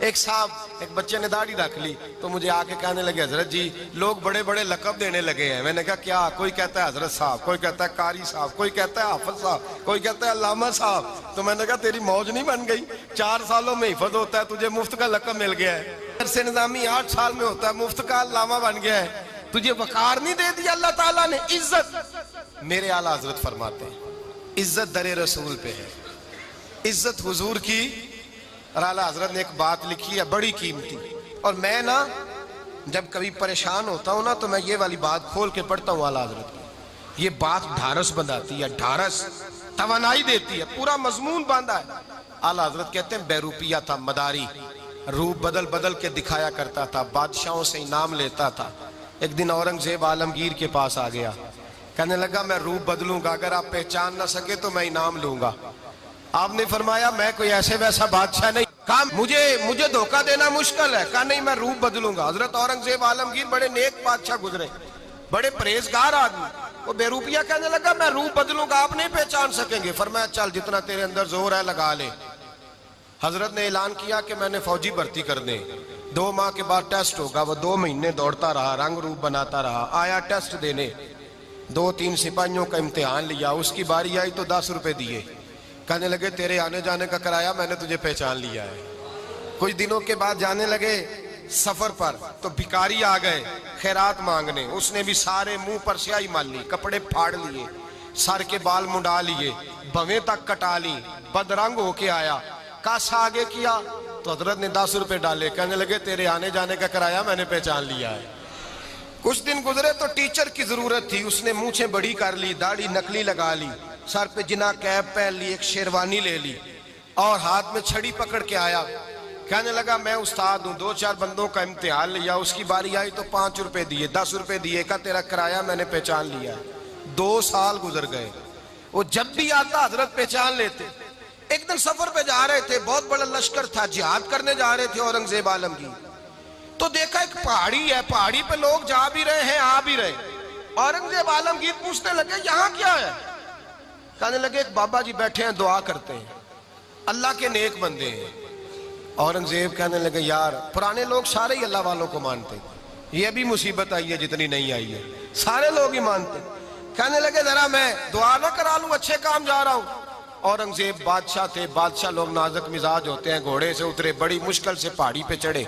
ایک صاحب ایک بچے نے داڑھی رکھ لی تو مجھے آ کے کہنے لگے حضرت جی لوگ بڑے بڑے لقب دینے لگے ہیں. میں نے کہا کیا؟ کوئی کہتا ہے حضرت صاحب, کوئی کہتا ہے قاری صاحب, کوئی کہتا ہے حافظ صاحب, کوئی کہتا ہے علامہ صاحب. تو میں نے کہا تیری موج نہیں بن گئی؟ 4 سالوں میں حفظ ہوتا ہے, تجھے مفت کا لقب مل گیا ہے. درس نظامی 8 سال میں ہوتا ہے, مفت کا علامہ بن گیا ہے. تجھے وقار نہیں دے دیا اللہ تعالیٰ نے, عزت. میرے اعلیٰ حضرت فرماتے ہیں عزت در رسول پہ ہے, عزت حضور کی. اور اعلیٰ حضرت نے ایک بات لکھی ہے بڑی قیمتی, اور میں نا جب کبھی پریشان ہوتا ہوں نا تو میں یہ والی بات کھول کے پڑھتا ہوں اعلیٰ حضرت کی. یہ بات ڈھارس بندھاتی ہے, ڈھارس توانائی دیتی ہے, پورا مضمون باندھا ہے. اعلیٰ حضرت کہتے ہیں بیروپیہ تھا مداری, روپ بدل بدل کے دکھایا کرتا تھا, بادشاہوں سے انعام لیتا تھا. ایک دن اورنگزیب عالمگیر کے پاس آ گیا, کہنے لگا میں روپ بدلوں گا, اگر آپ پہچان نہ سکے تو میں انعام لوں گا. آپ نے فرمایا میں کوئی ایسے ویسا بادشاہ نہیں. کہا مجھے دھوکہ دینا مشکل ہے. کہا نہیں میں روپ بدلوں گا. حضرت اورنگزیب عالمگیر بڑے نیک بادشاہ گزرے, بڑے پرہیزگار آدمی. وہ بے روپیہ کہنے لگا میں روپ بدلوں گا, آپ نہیں پہچان سکیں گے. فرمایا چل جتنا تیرے اندر زور ہے لگا لے. حضرت نے اعلان کیا کہ میں نے فوجی بھرتی کر دیں, 2 ماہ کے بعد ٹیسٹ ہوگا. وہ 2 مہینے دوڑتا رہا, رنگ روپ بناتا رہا, آیا ٹیسٹ دینے. 2-3 سپاہیوں کا امتحان لیا, اس کی باری آئی تو 10 روپے دیے. کہنے لگے تیرے آنے جانے کا کرایہ میں نے تجھے پہچان لیا ہے. کچھ دنوں کے بعد جانے لگے سفر پر تو بھکاری آ گئے خیرات مانگنے. اس نے بھی سارے منہ پر سیاہی مال لی, کپڑے پھاڑ لیے, سر کے بال منڈا لیے, بھویں تک کٹا لی, بدرنگ ہو کے آیا. کاسا آگے کیا تو حضرت نے 10 روپے ڈالے. کہنے لگے تیرے آنے جانے کا کرایہ میں نے پہچان لیا ہے. کچھ دن گزرے تو ٹیچر کی ضرورت تھی. اس نے مونچھیں بڑی کر لی, داڑھی نکلی لگا لی, سر پہ جنا کیپ پہن لی, ایک شیروانی لے لی اور ہاتھ میں چھڑی پکڑ کے آیا. کہنے لگا میں استاد ہوں, 2-4 بندوں کا امتحان لیا, اس کی باری آئی تو 5 روپے دیے, 10 روپے دیے. کہا تیرا کرایہ میں نے پہچان لیا. 2 سال گزر گئے. وہ جب بھی آتا حضرت پہچان لیتے. ایک دن سفر پہ جا رہے تھے, بہت بڑا لشکر تھا, جہاد کرنے جا رہے تھے اورنگزیب عالمگیر. تو دیکھا ایک پہاڑی ہے, پہاڑی پہ لوگ جا بھی رہے ہیں آ بھی رہے. اورنگزیب عالمگیر پوچھنے لگے یہاں کیا ہے؟ کہنے لگے ایک بابا جی بیٹھے ہیں دعا کرتے ہیں, اللہ کے نیک بندے ہیں. اورنگزیب کہنے لگے یار پرانے لوگ سارے ہی اللہ والوں کو مانتے, یہ بھی مصیبت آئی ہے جتنی نہیں آئی ہے, سارے لوگ ہی مانتے. کہنے لگے ذرا میں دعا نہ کرا لوں, اچھے کام جا رہا ہوں. اورنگزیب بادشاہ تھے, بادشاہ لوگ نازک مزاج ہوتے ہیں. گھوڑے سے اترے, بڑی مشکل سے پہاڑی پہ چڑھے,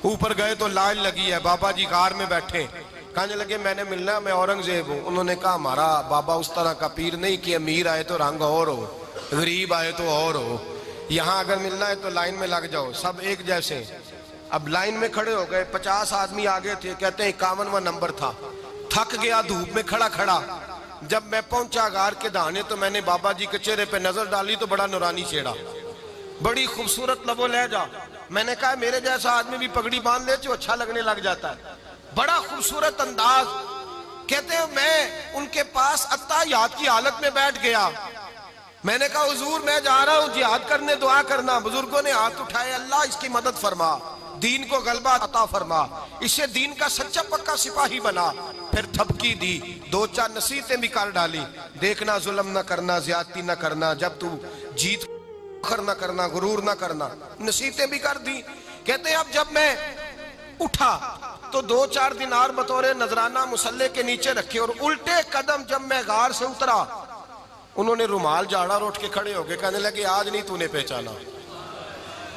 اوپر گئے تو لائن لگی ہے, بابا جی غار میں بیٹھے. کہنے لگے میں نے ملنا, میں اورنگزیب ہوں. انہوں نے کہا ہمارا بابا اس طرح کا پیر نہیں کہ امیر آئے تو رنگ اور ہو, غریب آئے تو اور ہو. یہاں اگر ملنا ہے تو لائن میں لگ جاؤ, سب ایک جیسے. اب لائن میں کھڑے ہو گئے, 50 آدمی آگے تھے, کہتے ہیں 51واں نمبر تھا. تھک گیا دھوپ میں کھڑا کھڑا. جب میں پہنچا غار کے دہانے تو میں نے بابا جی کے چہرے پہ نظر ڈالی تو بڑا نورانی چہرہ, بڑی خوبصورت لب و لہجہ. میں نے کہا میرے جیسا آدمی بھی پگڑی باندھ لے تو اچھا لگنے لگ جاتا ہے, بڑا خوبصورت انداز. کہتے ہیں میں ان کے پاس اتحیات کی حالت میں بیٹھ گیا. میں نے کہا حضور میں جا رہا ہوں جہاد کرنے, دعا کرنا. بزرگوں نے ہاتھ اٹھائے, اللہ اس کی مدد فرما, دین کو غلبہ عطا فرما, اسے دین کا سچا پکا سپاہی بنا. پھر تھپکی دی, 2-4 نصیحتیں بھی کر ڈالی. دیکھنا ظلم نہ کرنا, زیادتی نہ کرنا, جب تو جیت فخر نہ کرنا, غرور نہ کرنا, نصیحتیں بھی کر دی. کہتے ہیں اب جب میں اٹھا تو 2-4 دینار بطور نذرانہ مسلح کے نیچے رکھے, اور الٹے قدم جب میں غار سے اترا انہوں نے رومال جھاڑا اور اٹھ کے کھڑے ہو گئے. کہنے لگے آج نہیں تو نے پہچانا,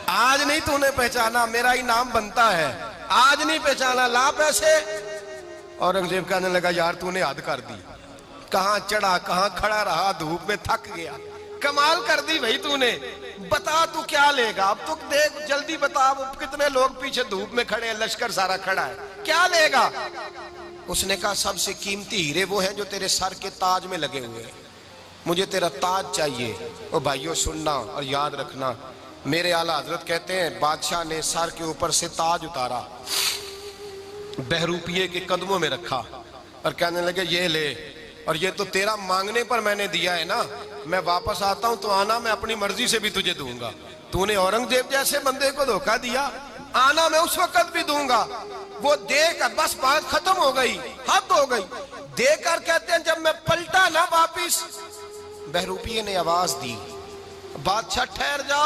آج نہیں تو نے پہچانا, میرا انعام بنتا ہے, آج نہیں پہچانا, لا پیسے. اورنگزیب کہنے لگا یار تو نے حد کر دی, کہاں چڑھا کہاں کھڑا رہا, دھوپ میں تھک گیا, کمال کر دی بھائی تو نے. بتا تو کیا لے گا, اب تو دیکھ جلدی بتا, کتنے لوگ پیچھے دھوپ میں کھڑے ہیں, لشکر سارا کھڑا ہے, کیا لے گا؟ اس نے کہا سب سے قیمتی ہیرے وہ ہیں جو تیرے سر کے تاج میں لگے ہوئے ہیں, مجھے تیرا تاج چاہیے. او بھائیو سننا اور یاد رکھنا, میرے اعلیٰ حضرت کہتے ہیں بادشاہ نے سر کے اوپر سے تاج اتارا, بہروپیے کے قدموں میں رکھا اور کہنے لگے یہ لے, اور یہ تو تیرا مانگنے پر میں نے دیا ہے نا, میں واپس آتا ہوں تو آنا میں اپنی مرضی سے بھی تجھے دوں گا. تو نے اورنگزیب جیسے بندے کو دھوکہ دیا, آنا میں اس وقت بھی دوں گا. وہ دے کر بس بات ختم ہو گئی, حد ہو گئی. دے کر کہتے ہیں جب میں پلٹا نا واپس, بہروپیے نے آواز دی بادشاہ ٹھہر جا,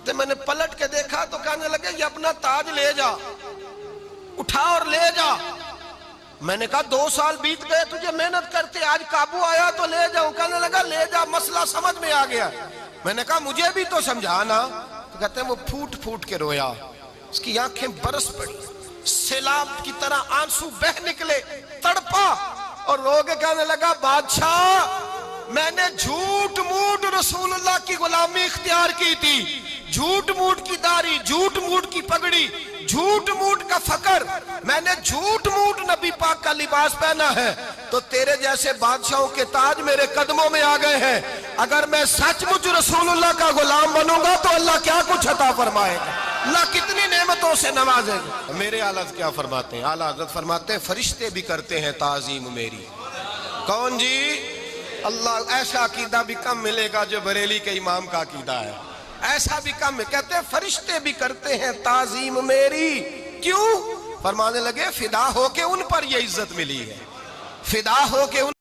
کہتے میں نے پلٹ کے دیکھا تو کہنے لگے یہ اپنا تاج لے جا، اٹھا اور لے جا۔ میں نے کہا 2 سال بیت گئے تجھے محنت کرتے، آج قابو آیا تو لے جاؤں۔ کہنے لگا لے جا، مسئلہ سمجھ میں آ گیا۔ میں نے کہا مجھے بھی تو سمجھانا۔ تو کہتے ہیں وہ پھوٹ پھوٹ کے رویا، اس کی آنکھیں برس پڑی، سیلاب کی طرح آنسو بہ نکلے، تڑپا اور رو کے کہنے لگا بادشاہ میں نے جھوٹ موٹ رسول اللہ کی غلامی اختیار کی تھی، جھوٹ موٹ کی داڑھی، جھوٹ موٹ کی پگڑی، جھوٹ موٹ کا فقر، میں نے جھوٹ موٹ نبی پاک کا لباس پہنا ہے، تو تیرے جیسے بادشاہوں کے تاج میرے قدموں میں آ گئے ہیں۔ اگر میں سچ مچ رسول اللہ کا غلام بنوں گا تو اللہ کیا کچھ عطا فرمائے گا، اللہ کتنی نعمتوں سے نوازے گا۔ میرے اعلیٰ حضرت کیا فرماتے ہیں؟ اعلیٰ حضرت فرماتے ہیں فرشتے بھی کرتے ہیں تعظیم میری۔ کون جی؟ اللہ۔ ایسا عقیدہ بھی کم ملے گا جو بریلی کے امام کا عقیدہ ہے، ایسا بھی کم ہے۔ کہتے ہیں فرشتے بھی کرتے ہیں تعظیم میری۔ کیوں؟ فرمانے لگے فدا ہو کے ان پر یہ عزت ملی ہے، فدا ہو کے ان